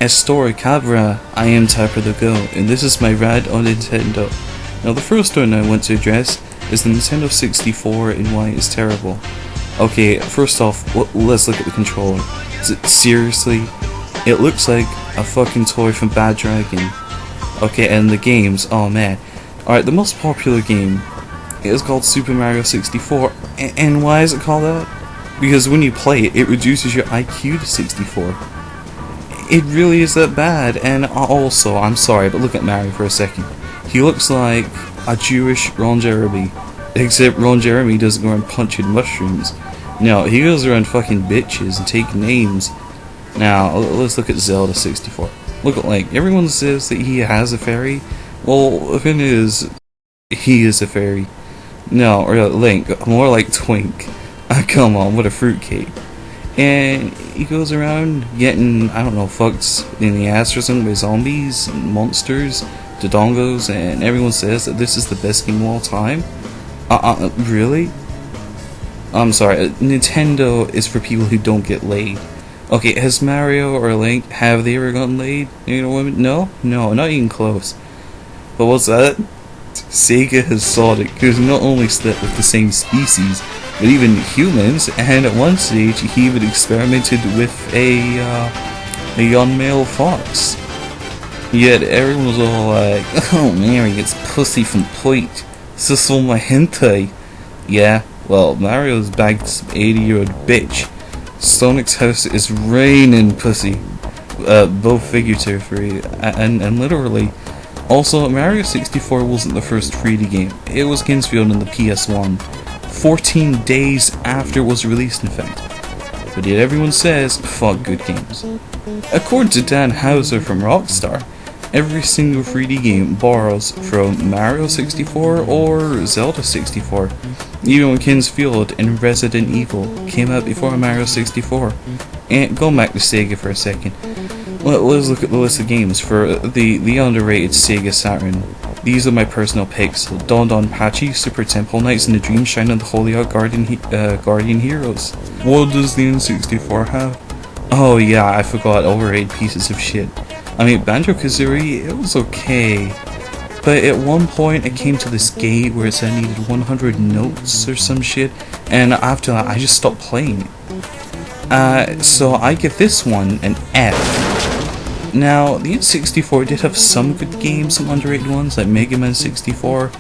Estor Cabra, I am Typer the Go, and this is my rant on Nintendo. Now the first one I want to address is the Nintendo 64 and why it's terrible. Okay, first off, let's look at the controller. Seriously? It looks like a fucking toy from Bad Dragon. Okay, and the games, oh man. Alright, the most popular game is called Super Mario 64, and why is it called that? Because when you play it, it reduces your IQ to 64. It really is that bad, and also, I'm sorry, but look at Mario for a second. He looks like a Jewish Ron Jeremy, except Ron Jeremy doesn't go around punching mushrooms. No, he goes around fucking bitches and taking names. Now, let's look at Zelda 64. Look at Link. Everyone says that he has a fairy. Well, the thing is, he is a fairy. No, or Link, more like Twink. Come on, what a fruitcake. And he goes around getting, I don't know, fucked in the ass or something by zombies and monsters, dodongos, and everyone says that this is the best game of all time? Really? I'm sorry, Nintendo is for people who don't get laid. Okay, has Mario or Link, have they ever gotten laid? You know, women? No, not even close. But what's that? Sega has Sonic, who's not only slept with the same species, but even humans, and at one stage he even experimented with a young male fox. Yet everyone was all like, "Oh Mary, it's pussy from Point. This is all my hentai." Yeah, well, Mario's bagged some 80-year-old bitch. Sonic's house is raining pussy. Both figuratively and literally. Also, Mario 64 wasn't the first 3D game. It was Kingsfield on the PS1. 14 days after it was released, in fact. But yet everyone says, fuck good games. According to Dan Houser from Rockstar, every single 3D game borrows from Mario 64 or Zelda 64. Even when Kingsfield and Resident Evil came out before Mario 64. And go back to Sega for a second. Let's look at the list of games for the underrated Sega Saturn. These are my personal picks: Don Don Pachi, Super Temple Knights, and the Dream Shine and the Holy Out Guardian Heroes. What does the N64 have? Oh yeah, I forgot, overrated pieces of shit. I mean, Banjo-Kazooie, it was okay. But at one point it came to this gate where it said I needed 100 notes or some shit, and after that I just stopped playing it. So I give this one an F. Now, the N64 did have some good games, some underrated ones, like Mega Man 64.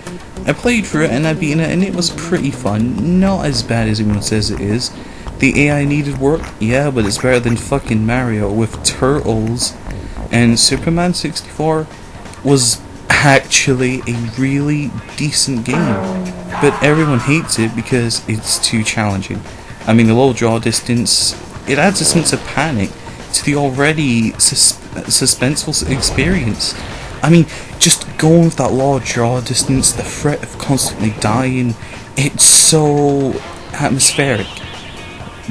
I played through it and I beat it, and it was pretty fun. Not as bad as everyone says it is. The AI needed work, yeah, but it's better than fucking Mario with turtles. And Superman 64 was actually a really decent game, but everyone hates it because it's too challenging. I mean, the low draw distance, it adds a sense of panic to the already suspenseful experience. I mean, just going with that low draw distance, the threat of constantly dying, it's so atmospheric.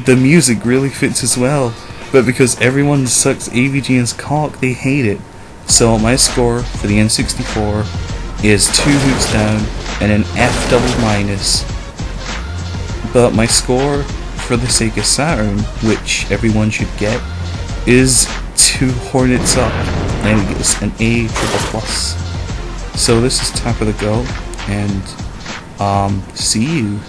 The music really fits as well, but because everyone sucks AVGN's cock, they hate it. So my score for the N64 is 2 hoops down and an F double minus. But my score for the Sega Saturn, which everyone should get, is 2 Hornets up, and it gets an A triple plus. So this is Top of the Go, and see you.